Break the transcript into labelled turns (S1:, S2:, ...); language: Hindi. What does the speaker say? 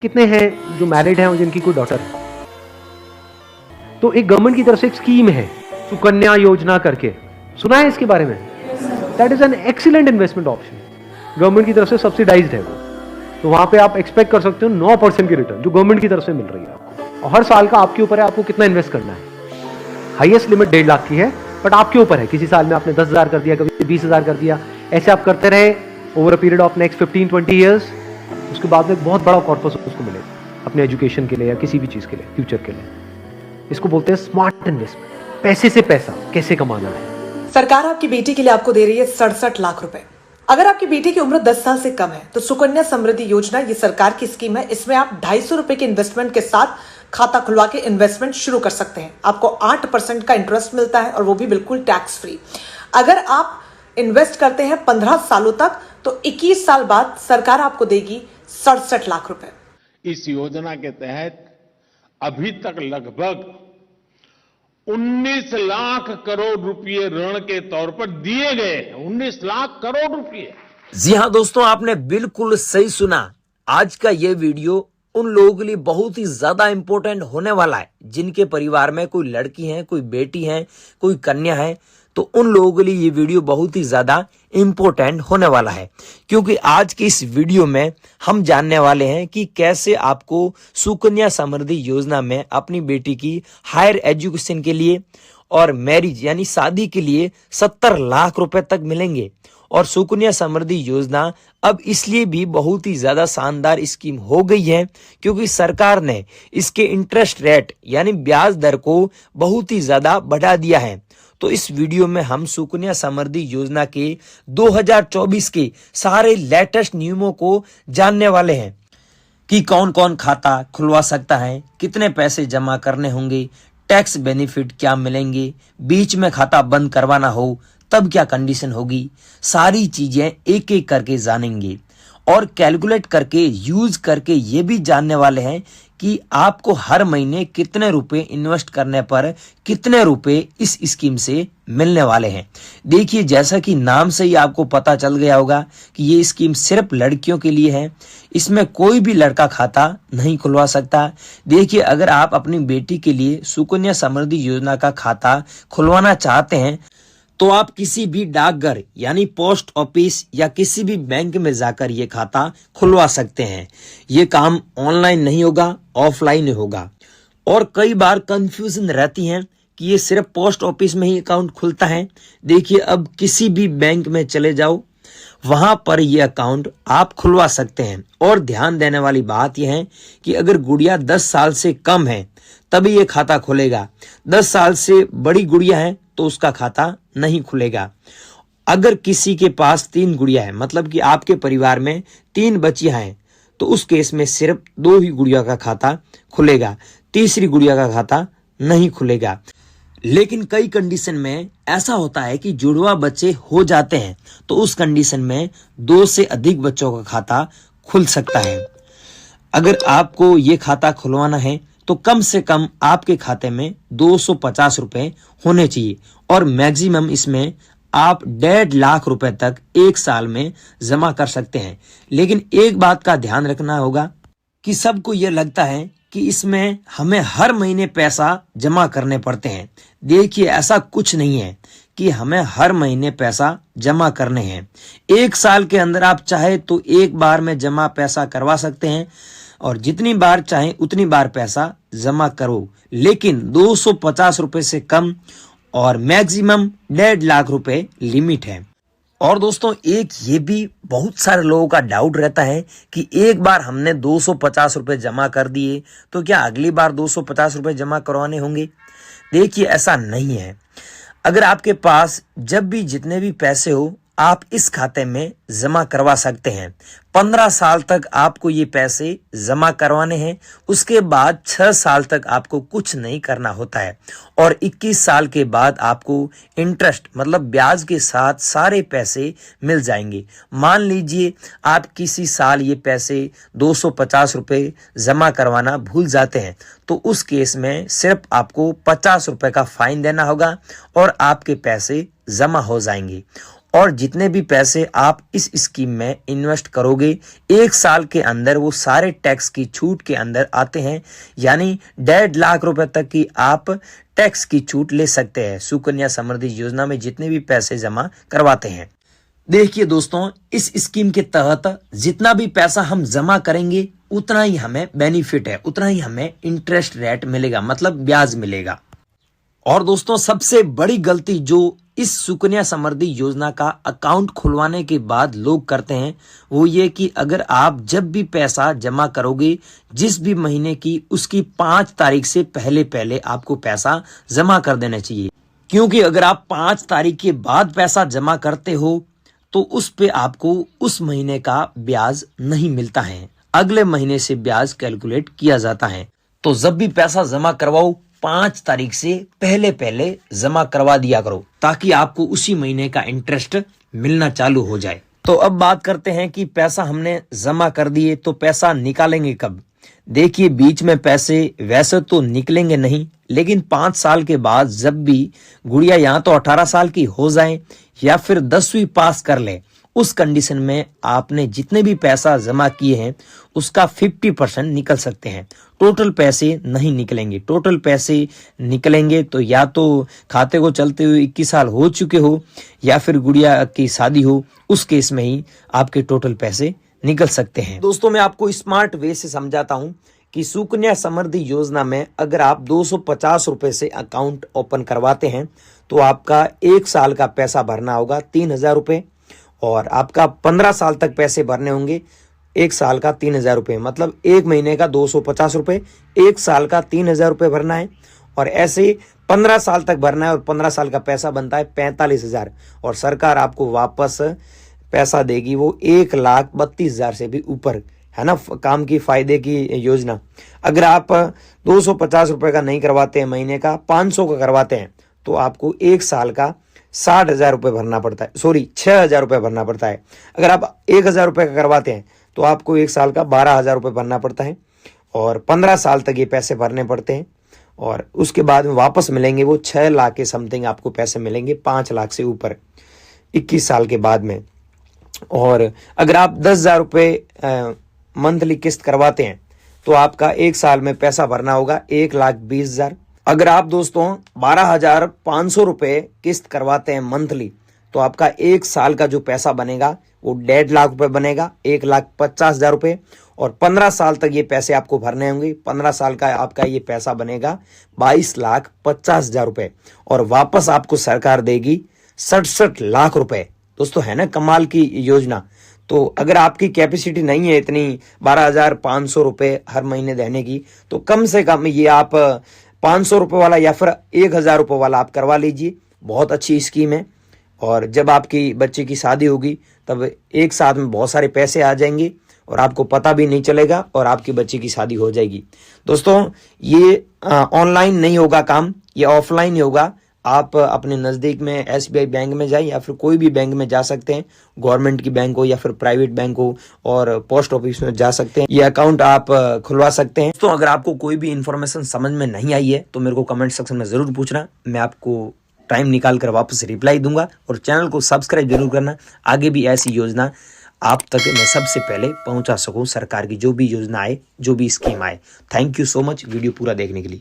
S1: कितने हैं जो मैरिड हैं और जिनकी कोई डॉटर है? तो एक गवर्नमेंट की तरफ से एक स्कीम है सुकन्या योजना करके, सुना है इसके बारे में? That is an excellent investment option. Government की तरफ से सब्सिडाइज्ड है वो, तो वहां पे आप एक्सपेक्ट कर सकते हो 9% की रिटर्न जो गवर्नमेंट की तरफ से मिल रही है आपको। और हर साल का आपके ऊपर है आपको कितना इन्वेस्ट करना है। हाईएस्ट लिमिट 1.5 लाख की है, बट आपके ऊपर है। किसी साल में आपने 10,000 कर दिया, कभी 20,000 कर दिया, ऐसे आप करते रहे over a period of next 15-20 years. उसके बाद में बहुत बड़ा कॉर्पस उसको मिलेगा अपने एजुकेशन के लिए या किसी भी चीज के लिए, फ्यूचर के लिए। इसको बोलते हैं स्मार्ट इन्वेस्टमेंट। पैसे से पैसा कैसे कमाना है।
S2: सरकार आपकी बेटी के लिए आपको दे रही है 67 लाख रुपए। अगर आपकी बेटी की उम्र 10 साल से कम है तो सुकन्या समृद्धि योजना ये सरकार की स्कीम है। इसमें आप 250 रुपए के इन्वेस्टमेंट के साथ खाता खुलवा के इन्वेस्टमेंट शुरू कर सकते हैं। आपको 8% का इंटरेस्ट मिलता है और वो भी बिल्कुल टैक्स फ्री। अगर आप इन्वेस्ट करते हैं 15 सालों तक तो 21 साल बाद सरकार आपको देगी 67 लाख रुपए।
S3: इस योजना के तहत अभी तक लगभग 19 लाख करोड़ रुपए ऋण के तौर पर दिए गए हैं। 19 लाख करोड़ रुपए।
S4: जी हाँ दोस्तों, आपने बिल्कुल सही सुना। आज का ये वीडियो उन लोगों के लिए बहुत ही ज्यादा इंपॉर्टेंट होने वाला है जिनके परिवार में कोई लड़की है, कोई बेटी है, कोई कन्या है। तो उन लोगों के लिए ये वीडियो बहुत ही ज्यादा इंपॉर्टेंट होने वाला है, क्योंकि आज के इस वीडियो में हम जानने वाले हैं कि कैसे आपको सुकन्या समृद्धि योजना में अपनी बेटी की हायर एजुकेशन के लिए और मैरिज यानी शादी के लिए 70 लाख रुपए तक मिलेंगे। और सुकन्या समृद्धि योजना अब इसलिए भी बहुत ही ज्यादा शानदार स्कीम हो गई है क्योंकि सरकार ने इसके इंटरेस्ट रेट यानी ब्याज दर को बहुत ही ज्यादा बढ़ा दिया है। तो इस वीडियो में हम सुकन्या समृद्धि योजना के 2024 के सारे लेटेस्ट नियमों को जानने वाले हैं कि कौन कौन खाता खुलवा सकता है, कितने पैसे जमा करने होंगे, टैक्स बेनिफिट क्या मिलेंगे, बीच में खाता बंद करवाना हो तब क्या कंडीशन होगी। सारी चीजें एक एक करके जानेंगे और कैलकुलेट करके यूज करके ये भी जानने वाले हैं कि आपको हर महीने कितने रुपए इन्वेस्ट करने पर कितने रुपए इस स्कीम से मिलने वाले हैं। देखिए, जैसा कि नाम से ही आपको पता चल गया होगा कि ये स्कीम सिर्फ लड़कियों के लिए है। इसमें कोई भी लड़का खाता नहीं खुलवा सकता। देखिए, अगर आप अपनी बेटी के लिए सुकन्या समृद्धि योजना का खाता खुलवाना चाहते हैं तो आप किसी भी डाकघर यानी पोस्ट ऑफिस या किसी भी बैंक में जाकर ये खाता खुलवा सकते हैं। ये काम ऑनलाइन नहीं होगा, ऑफलाइन होगा। और कई बार कंफ्यूजन रहती है कि ये सिर्फ पोस्ट ऑफिस में ही अकाउंट खुलता है। देखिए, अब किसी भी बैंक में चले जाओ, वहां पर ये अकाउंट आप खुलवा सकते हैं। और ध्यान देने वाली बात यह है कि अगर गुड़िया 10 साल से कम है तभी ये खाता खुलेगा। 10 साल से बड़ी गुड़िया है तो उसका खाता नहीं खुलेगा। अगर किसी के पास 3 गुड़िया है, मतलब कि आपके परिवार में 3 बच्चियां हैं, तो उस केस में सिर्फ 2 ही गुड़िया का खाता खुलेगा, तीसरी गुड़िया का खाता नहीं खुलेगा। लेकिन कई कंडीशन में ऐसा होता है कि जुड़वा बच्चे हो जाते हैं, तो उस कंडीशन में 2 से अधिक बच्चों का खाता खुल सकता है। अगर आपको ये खाता खुलवाना है तो कम से कम आपके खाते में 250 रुपए होने चाहिए और मैक्सिमम इसमें आप 1.5 लाख रुपए तक एक साल में जमा कर सकते हैं। लेकिन एक बात का ध्यान रखना होगा कि सबको यह लगता है कि इसमें हमें हर महीने पैसा जमा करने पड़ते हैं। देखिए, ऐसा कुछ नहीं है कि हमें हर महीने पैसा जमा करने हैं। एक साल के अंदर आप चाहे तो एक बार में जमा पैसा करवा सकते हैं और जितनी बार चाहे उतनी बार पैसा जमा करो, लेकिन 250 रुपए से कम और मैक्सिमम 1.5 लाख रुपए लिमिट है। और दोस्तों, एक ये भी बहुत सारे लोगों का डाउट रहता है कि एक बार हमने 250 रुपए जमा कर दिए तो क्या अगली बार 250 रुपए जमा करवाने होंगे। देखिए, ऐसा नहीं है। अगर आपके पास जब भी जितने भी पैसे हो आप इस खाते में जमा करवा सकते हैं। 15 साल तक आपको ये पैसे जमा करवाने हैं। उसके बाद 6 साल तक आपको कुछ नहीं करना होता है और 21 साल के बाद आपको इंटरेस्ट मतलब ब्याज के साथ सारे पैसे मिल जाएंगे। मान लीजिए आप किसी साल ये पैसे 250 रुपए जमा करवाना भूल जाते हैं तो उस केस में सिर्फ आपको 50 रुपए का फाइन देना होगा और आपके पैसे जमा हो जाएंगे। और जितने भी पैसे आप इस स्कीम में इन्वेस्ट करोगे 1 साल के अंदर वो सारे टैक्स की छूट के अंदर आते हैं। यानी 1.5 लाख रुपए तक की आप टैक्स की छूट ले सकते हैं सुकन्या समृद्धि योजना में जितने भी पैसे जमा करवाते हैं। देखिए दोस्तों, इस स्कीम के तहत जितना भी पैसा हम जमा करेंगे उतना ही हमें बेनिफिट है, उतना ही हमें इंटरेस्ट रेट मिलेगा, मतलब ब्याज मिलेगा। और दोस्तों, सबसे बड़ी गलती जो इस सुकन्या समृद्धि योजना का अकाउंट खुलवाने के बाद लोग करते हैं वो ये कि अगर आप जब भी पैसा जमा करोगे जिस भी महीने की, उसकी 5 तारीख से पहले आपको पैसा जमा कर देना चाहिए। क्योंकि अगर आप 5 तारीख के बाद पैसा जमा करते हो तो उस पे आपको उस महीने का ब्याज नहीं मिलता है, अगले महीने से ब्याज कैलकुलेट किया जाता है। तो जब भी पैसा जमा करवाओ 5 तारीख से पहले जमा करवा दिया करो ताकि आपको उसी महीने का इंटरेस्ट मिलना चालू हो जाए। तो अब बात करते हैं कि पैसा हमने जमा कर दिए तो पैसा निकालेंगे कब। देखिए, बीच में पैसे वैसे तो निकलेंगे नहीं, लेकिन 5 साल के बाद जब भी गुड़िया यहाँ तो 18 साल की हो जाए या फिर 10वीं पास कर ले, उस कंडीशन में आपने जितने भी पैसा जमा किए हैं उसका 50% निकल सकते हैं। टोटल पैसे नहीं निकलेंगे। टोटल पैसे निकलेंगे तो या तो खाते को चलते हुए 21 साल हो चुके हो या फिर गुड़िया की शादी हो, उस केस में ही आपके टोटल पैसे निकल सकते हैं। दोस्तों, मैं आपको स्मार्ट वे से समझाता हूं कि सुकन्या समृद्धि योजना में अगर आप 250 रुपए से अकाउंट ओपन करवाते हैं तो आपका 1 साल का पैसा भरना होगा 3000 रुपए, और आपका 15 साल तक पैसे भरने होंगे 1 साल का 3000 रुपए, मतलब 1 महीने का 250 रुपए, 1 साल का 3000 रुपए भरना है। और ऐसे 15 साल तक भरना है और 15 साल का पैसा बनता है 45,000, और सरकार आपको वापस पैसा देगी वो 1,32,000 से भी ऊपर, है ना, काम की फायदे की योजना। अगर आप 250 रुपए का नहीं करवाते हैं, महीने का 500 का करवाते हैं तो आपको 1 साल का 60,000 रुपए भरना पड़ता है, 6,000 रुपए भरना पड़ता है। अगर आप 1,000 रुपए का करवाते हैं तो आपको 1 साल का 12,000 रुपए भरना पड़ता है, और 15 साल तक ये पैसे भरने पड़ते हैं, और उसके बाद में वापस मिलेंगे वो 6 लाख के समथिंग आपको पैसे मिलेंगे, 5 लाख से ऊपर 21 साल के बाद में। और अगर आप 10,000 रुपए मंथली किस्त करवाते हैं तो आपका 1 साल में पैसा भरना होगा 1,20,000। अगर आप दोस्तों 12,500 रुपए किस्त करवाते हैं मंथली तो आपका 1 साल का जो पैसा बनेगा वो 1.5 लाख रुपए बनेगा, 1,50,000 रुपए। और 15 साल तक ये पैसे आपको भरने होंगे, 15 साल का आपका ये पैसा बनेगा 22,50,000 रुपए, और वापस आपको सरकार देगी 67 लाख रुपए। दोस्तों, है ना कमाल की योजना। तो अगर आपकी कैपेसिटी नहीं है इतनी 12,500 रुपए हर महीने देने की, तो कम से कम ये आप 500 रुपए वाला या फिर 1,000 रुपए वाला आप करवा लीजिए। बहुत अच्छी स्कीम है, और जब आपकी बच्चे की शादी होगी तब एक साथ में बहुत सारे पैसे आ जाएंगे और आपको पता भी नहीं चलेगा और आपकी बच्चे की शादी हो जाएगी। दोस्तों, ये ऑनलाइन नहीं होगा काम, ये ऑफलाइन ही होगा। आप अपने नज़दीक में SBI बैंक में जाए या फिर कोई भी बैंक में जा सकते हैं, गवर्नमेंट की बैंक हो या फिर प्राइवेट बैंक हो, और पोस्ट ऑफिस में जा सकते हैं, ये अकाउंट आप खुलवा सकते हैं। तो अगर आपको कोई भी इंफॉर्मेशन समझ में नहीं आई है तो मेरे को कमेंट सेक्शन में ज़रूर पूछना, मैं आपको टाइम निकाल कर वापस रिप्लाई दूंगा। और चैनल को सब्सक्राइब जरूर करना, आगे भी ऐसी योजना आप तक मैं सबसे पहले पहुंचा सकूं, सरकार की जो भी योजना आए, जो भी स्कीम आए। Thank you so much video पूरा देखने के लिए।